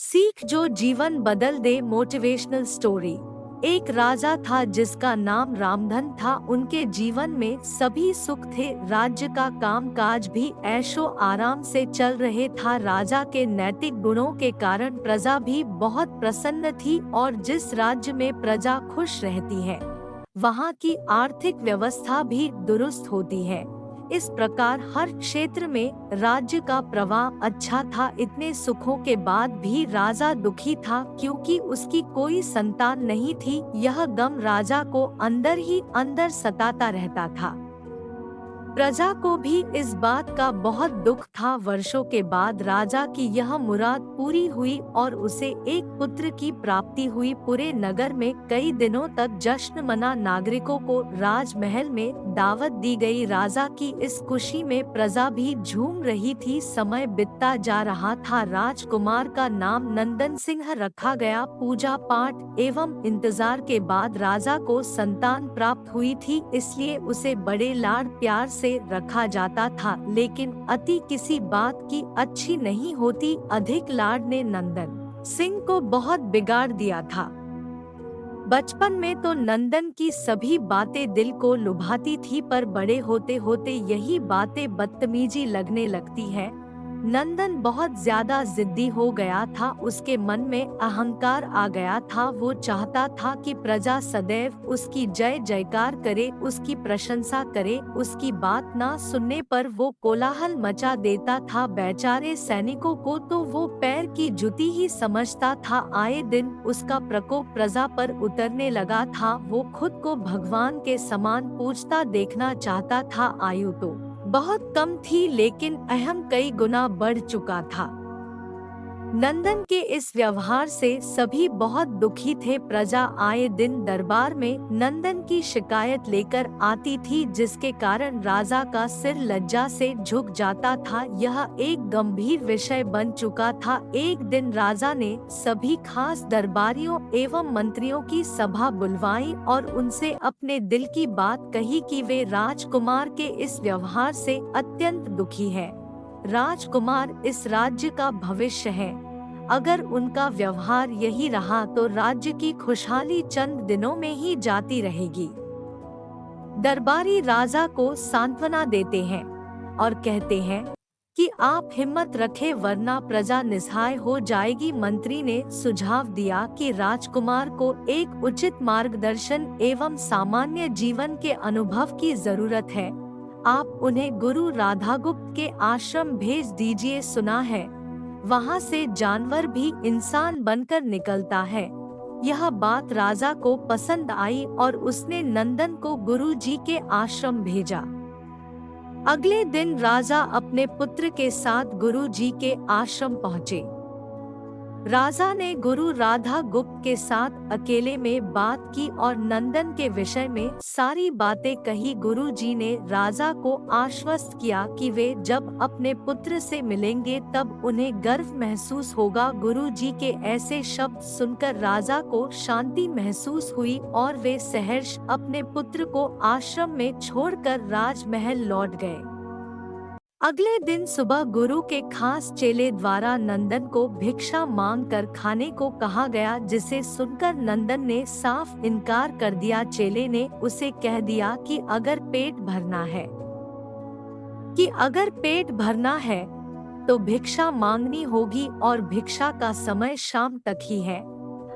सीख जो जीवन बदल दे मोटिवेशनल स्टोरी। एक राजा था जिसका नाम रामधन था। उनके जीवन में सभी सुख थे, राज्य का कामकाज भी ऐशो आराम से चल रहे था। राजा के नैतिक गुणों के कारण प्रजा भी बहुत प्रसन्न थी और जिस राज्य में प्रजा खुश रहती है वहाँ की आर्थिक व्यवस्था भी दुरुस्त होती है। इस प्रकार हर क्षेत्र में राज्य का प्रवाह अच्छा था। इतने सुखों के बाद भी राजा दुखी था क्योंकि उसकी कोई संतान नहीं थी। यह गम राजा को अंदर ही अंदर सताता रहता था। प्रजा को भी इस बात का बहुत दुख था। वर्षों के बाद राजा की यह मुराद पूरी हुई और उसे एक पुत्र की प्राप्ति हुई। पूरे नगर में कई दिनों तक जश्न मना, नागरिकों को राजमहल में दावत दी गई। राजा की इस खुशी में प्रजा भी झूम रही थी। समय बीतता जा रहा था। राजकुमार का नाम नंदन सिंह रखा गया। पूजा पाठ एवं इंतजार के बाद राजा को संतान प्राप्त हुई थी, इसलिए उसे बड़े लाड प्यार से रखा जाता था। लेकिन अति किसी बात की अच्छी नहीं होती। अधिक लाड ने नंदन सिंह को बहुत बिगाड़ दिया था। बचपन में तो नंदन की सभी बातें दिल को लुभाती थी, पर बड़े होते होते यही बातें बदतमीजी लगने लगती है। नंदन बहुत ज्यादा जिद्दी हो गया था। उसके मन में अहंकार आ गया था। वो चाहता था कि प्रजा सदैव उसकी जय जयकार करे, उसकी प्रशंसा करे। उसकी बात ना सुनने पर वो कोलाहल मचा देता था। बेचारे सैनिकों को तो वो पैर की जुती ही समझता था। आए दिन उसका प्रकोप प्रजा पर उतरने लगा था। वो खुद को भगवान के समान पूजता देखना चाहता था। आयु तो बहुत कम थी, लेकिन अहम कई गुना बढ़ चुका था। नंदन के इस व्यवहार से सभी बहुत दुखी थे। प्रजा आए दिन दरबार में नंदन की शिकायत लेकर आती थी, जिसके कारण राजा का सिर लज्जा से झुक जाता था। यह एक गंभीर विषय बन चुका था। एक दिन राजा ने सभी खास दरबारियों एवं मंत्रियों की सभा बुलवाई और उनसे अपने दिल की बात कही कि वे राजकुमार के इस व्यवहार से अत्यंत दुखी है। राजकुमार इस राज्य का भविष्य है। अगर उनका व्यवहार यही रहा तो राज्य की खुशहाली चंद दिनों में ही जाती रहेगी। दरबारी राजा को सांत्वना देते हैं और कहते हैं कि आप हिम्मत रखें वरना प्रजा निसहाय हो जाएगी। मंत्री ने सुझाव दिया कि राजकुमार को एक उचित मार्गदर्शन एवं सामान्य जीवन के अनुभव की जरूरत है। आप उन्हें गुरु राधागुप्त के आश्रम भेज दीजिए। सुना है वहाँ से जानवर भी इंसान बनकर निकलता है। यह बात राजा को पसंद आई और उसने नंदन को गुरुजी के आश्रम भेजा। अगले दिन राजा अपने पुत्र के साथ गुरुजी के आश्रम पहुँचे। राजा ने गुरु राधा गुप्त के साथ अकेले में बात की और नंदन के विषय में सारी बातें कही। गुरुजी ने राजा को आश्वस्त किया कि वे जब अपने पुत्र से मिलेंगे तब उन्हें गर्व महसूस होगा। गुरुजी के ऐसे शब्द सुनकर राजा को शांति महसूस हुई और वे सहर्ष अपने पुत्र को आश्रम में छोड़कर राजमहल लौट गए। अगले दिन सुबह गुरु के खास चेले द्वारा नंदन को भिक्षा मांगकर खाने को कहा गया, जिसे सुनकर नंदन ने साफ इनकार कर दिया। चेले ने उसे कह दिया कि अगर पेट भरना है तो भिक्षा मांगनी होगी और भिक्षा का समय शाम तक ही है,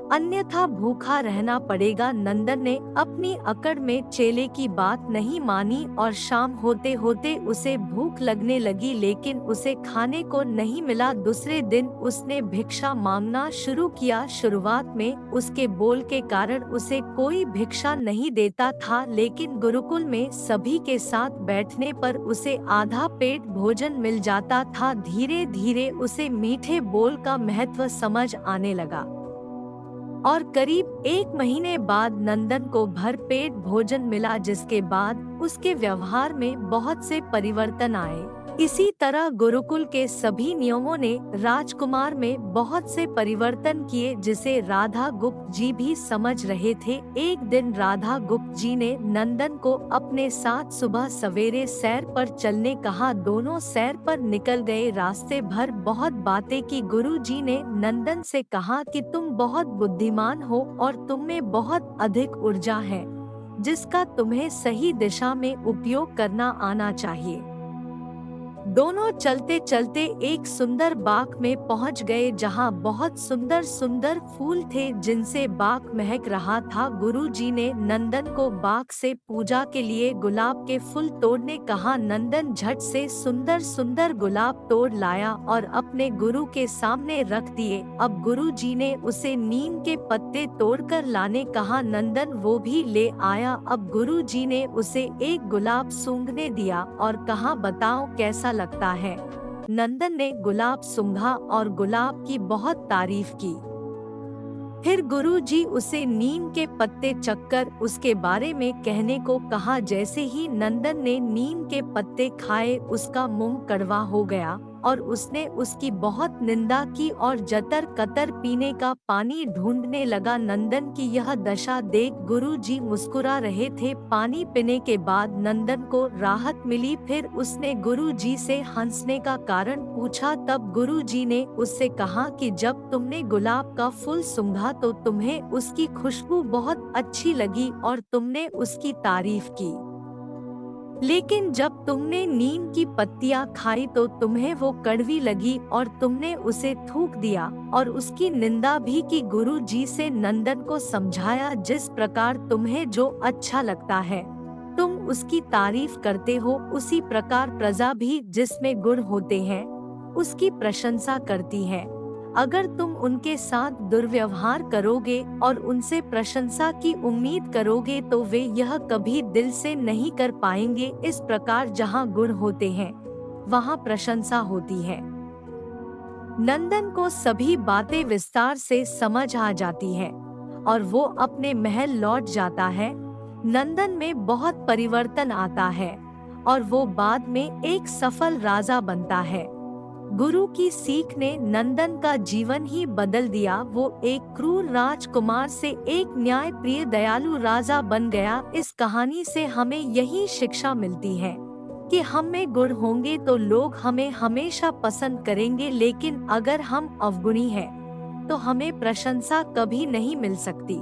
अन्यथा भूखा रहना पड़ेगा। नंदन ने अपनी अकड़ में चेले की बात नहीं मानी और शाम होते होते उसे भूख लगने लगी, लेकिन उसे खाने को नहीं मिला। दूसरे दिन उसने भिक्षा मांगना शुरू किया। शुरुआत में उसके बोल के कारण उसे कोई भिक्षा नहीं देता था, लेकिन गुरुकुल में सभी के साथ बैठने पर उसे आधा पेट भोजन मिल जाता था। धीरे धीरे उसे मीठे बोल का महत्व समझ आने लगा और करीब 1 महीने बाद नंदन को भर पेट भोजन मिला, जिसके बाद उसके व्यवहार में बहुत से परिवर्तन आए। इसी तरह गुरुकुल के सभी नियमों ने राजकुमार में बहुत से परिवर्तन किए, जिसे राधा गुप्त जी भी समझ रहे थे। एक दिन राधा गुप्त जी ने नंदन को अपने साथ सुबह सवेरे सैर पर चलने कहा। दोनों सैर पर निकल गए। रास्ते भर बहुत बातें की। गुरु जी ने नंदन से कहा कि तुम बहुत बुद्धिमान हो और तुम में बहुत अधिक ऊर्जा है, जिसका तुम्हें सही दिशा में उपयोग करना आना चाहिए। दोनों चलते चलते एक सुंदर बाग में पहुंच गए, जहां बहुत सुंदर सुंदर फूल थे, जिनसे बाग महक रहा था। गुरुजी ने नंदन को बाग से पूजा के लिए गुलाब के फूल तोड़ने कहा। नंदन झट से सुंदर सुंदर गुलाब तोड़ लाया और अपने गुरु के सामने रख दिए। अब गुरुजी ने उसे नीम के पत्ते तोड़कर लाने कहा। नंदन वो भी ले आया। अब गुरुजी ने उसे एक गुलाब सूंघने दिया और कहा, बताओ कैसा लगता है। नंदन ने गुलाब सूंघा और गुलाब की बहुत तारीफ की। फिर गुरुजी उसे नीम के पत्ते चखकर उसके बारे में कहने को कहा। जैसे ही नंदन ने नीम के पत्ते खाए, उसका मुंह कड़वा हो गया और उसने उसकी बहुत निंदा की और जतर कतर पीने का पानी ढूंढने लगा। नंदन की यह दशा देख गुरुजी मुस्कुरा रहे थे। पानी पीने के बाद नंदन को राहत मिली। फिर उसने गुरुजी से हंसने का कारण पूछा। तब गुरुजी ने उससे कहा कि जब तुमने गुलाब का फूल सूंघा तो तुम्हें उसकी खुशबू बहुत अच्छी लगी और तुमने उसकी तारीफ की, लेकिन जब तुमने नीम की पत्तियां खाई तो तुम्हें वो कड़वी लगी और तुमने उसे थूक दिया और उसकी निंदा भी की। गुरुजी से नंदन को समझाया, जिस प्रकार तुम्हें जो अच्छा लगता है तुम उसकी तारीफ करते हो, उसी प्रकार प्रजा भी जिसमें गुण होते हैं उसकी प्रशंसा करती है। अगर तुम उनके साथ दुर्व्यवहार करोगे और उनसे प्रशंसा की उम्मीद करोगे तो वे यह कभी दिल से नहीं कर पाएंगे। इस प्रकार जहाँ गुण होते हैं वहाँ प्रशंसा होती है। नंदन को सभी बातें विस्तार से समझ आ जाती है और वो अपने महल लौट जाता है। नंदन में बहुत परिवर्तन आता है और वो बाद में एक सफल राजा बनता है। गुरु की सीख ने नंदन का जीवन ही बदल दिया। वो एक क्रूर राजकुमार से एक न्यायप्रिय दयालु राजा बन गया। इस कहानी से हमें यही शिक्षा मिलती है कि हम में गुण होंगे तो लोग हमें हमेशा पसंद करेंगे, लेकिन अगर हम अवगुणी हैं तो हमें प्रशंसा कभी नहीं मिल सकती।